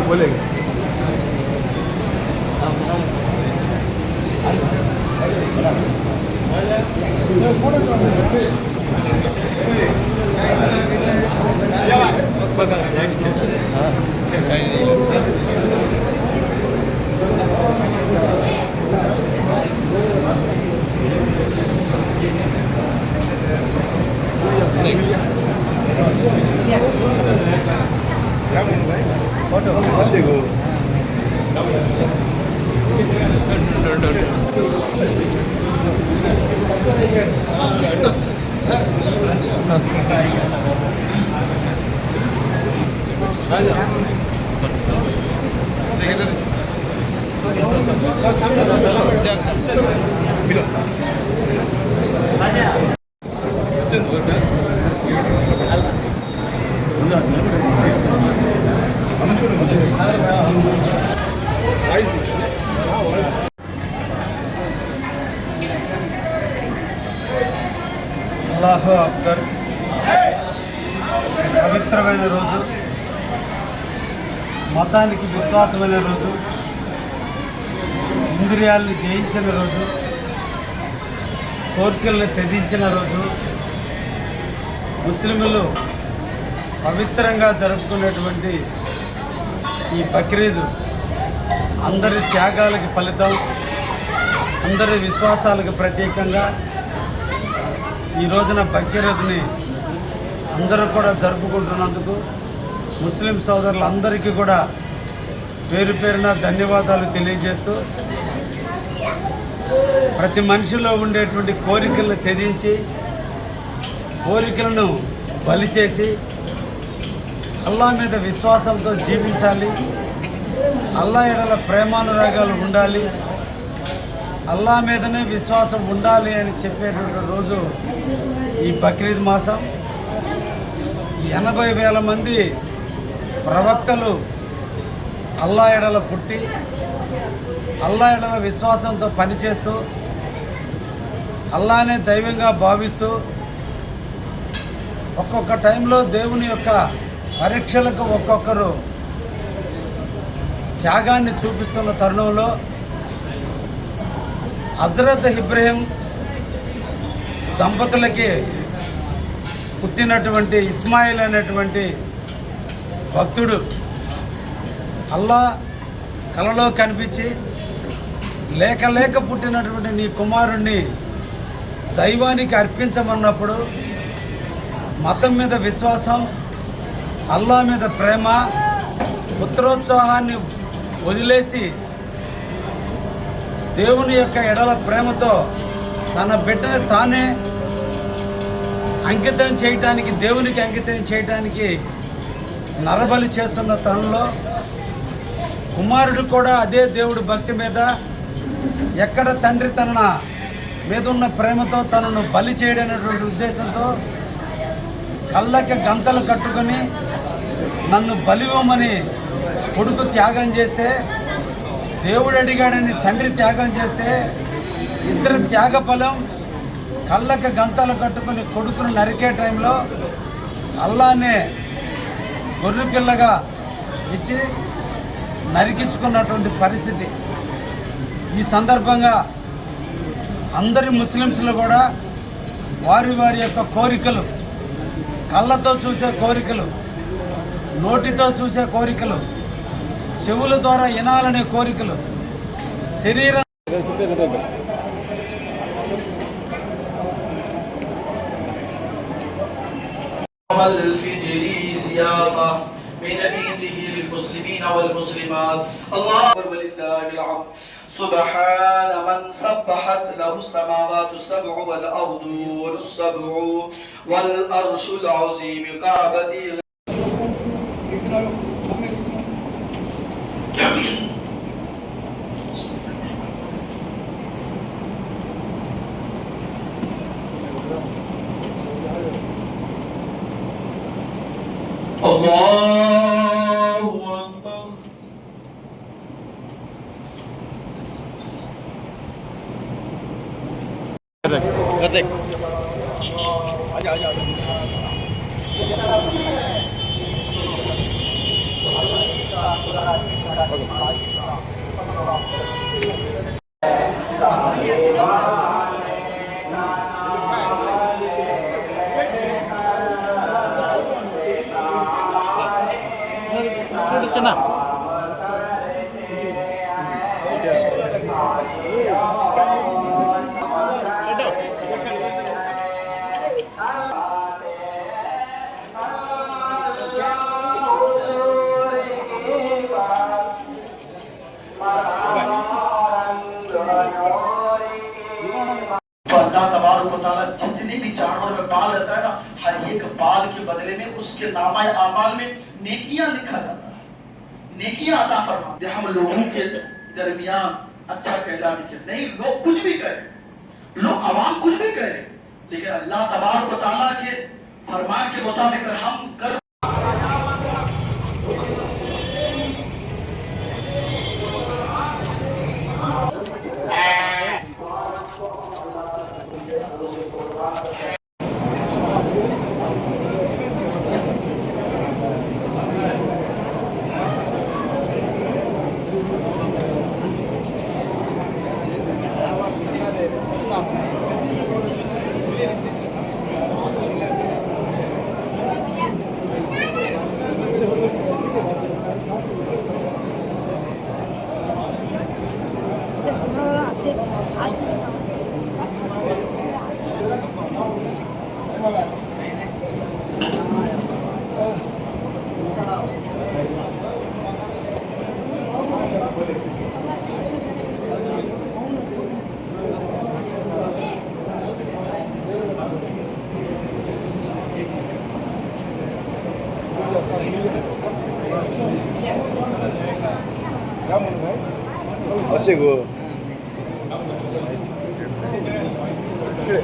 बोले फोटो अच्छे को అల్లాహు అక్బర్. పవిత్రమైన రోజు, మతానికి విశ్వాసమైన రోజు, ఇంద్రియాలను జయించిన రోజు, కోరికలను త్యజించిన రోజు, ముస్లింలు పవిత్రంగా జరుపుకునేటువంటి ఈ బక్రీద్ అందరి త్యాగాలకు ఫలితం, అందరి విశ్వాసాలకు ప్రతీకంగా ఈ రోజున బక్రీద్ని అందరూ కూడా జరుపుకుంటున్నందుకు ముస్లిం సోదరులందరికీ కూడా పేరు పేరున ధన్యవాదాలు తెలియజేస్తూ, ప్రతి మనిషిలో ఉండేటువంటి కోరికలను త్యజించి కోరికలను బలి చేసి అల్లా మీద విశ్వాసంతో జీవించాలి, అల్లా ఎడల ప్రేమానురాగాలు ఉండాలి, అల్లా మీదనే విశ్వాసం ఉండాలి అని చెప్పేటువంటి రోజు ఈ బక్రీద్ మాసం. 80,000 మంది ప్రవక్తలు అల్లా ఎడల పుట్టి అల్లా ఎడల విశ్వాసంతో పనిచేస్తూ అల్లానే దైవంగా భావిస్తూ ఒక్కొక్క టైంలో దేవుని యొక్క పరీక్షలకు ఒక్కొక్కరు త్యాగాన్ని చూపిస్తున్న తరుణంలో హజరత్ ఇబ్రహీం దంపతులకి పుట్టినటువంటి ఇస్మాయిల్ అనేటువంటి భక్తుడు అల్లా కలలో కనిపించి లేక పుట్టినటువంటి నీ కుమారుణ్ణి దైవానికి అర్పించమన్నప్పుడు మతం మీద విశ్వాసం, అల్లా మీద ప్రేమ, పుత్రోత్సాహాన్ని వదిలేసి దేవుని యొక్క ఎడల ప్రేమతో తన బిడ్డని తానే అంకితం చేయటానికి, దేవునికి అంకితం చేయటానికి నరబలి చేస్తున్న తనలో కుమారుడు కూడా అదే దేవుడి భక్తి మీద, ఎక్కడ తండ్రి తన మీద ఉన్న ప్రేమతో తనను బలి చేయడనేటువంటి ఉద్దేశంతో కళ్ళకి గంతలు కట్టుకొని నన్ను బలివ్వమని కొడుకు త్యాగం చేస్తే, దేవుడు అడిగాడని తండ్రి త్యాగం చేస్తే, ఇద్దరు త్యాగ ఫలం కళ్ళకి గంతలు కట్టుకుని కొడుకును నరికే టైంలో అల్లానే గొర్రె పిల్లగా ఇచ్చి నరికించుకున్నటువంటి పరిస్థితి. ఈ సందర్భంగా అందరి ముస్లిమ్స్లో కూడా వారి యొక్క కోరికలు, కళ్ళతో చూసే కోరికలు, నోటితో చూసే కోరికలు, చెవుల ద్వారా వినాలనే కోరికలు, శరీరం بين أيديه للمسلمين والمسلمات الله ولله الحمد سبحان من سبحت له السماوات السبع والأرض السبع والأرش العظيم كعبتي الله أكبر చిన్న तो अल्लाह तबारक व तआला जितने भी जानवर में बाल रहता है ना, हर एक बाल के बदले में उसके नामाए आमाल में नेकियां लिखा जाता है, नेकियां अता फरमा। हम लोगों के दरमियान अच्छा कहलाने के नहीं, लोग कुछ भी कहें, लोग आवाम कुछ भी कहें, लेकिन अल्लाह तबारक व तआला के फरमान के मुताबिक हम कर 어째 그 그래.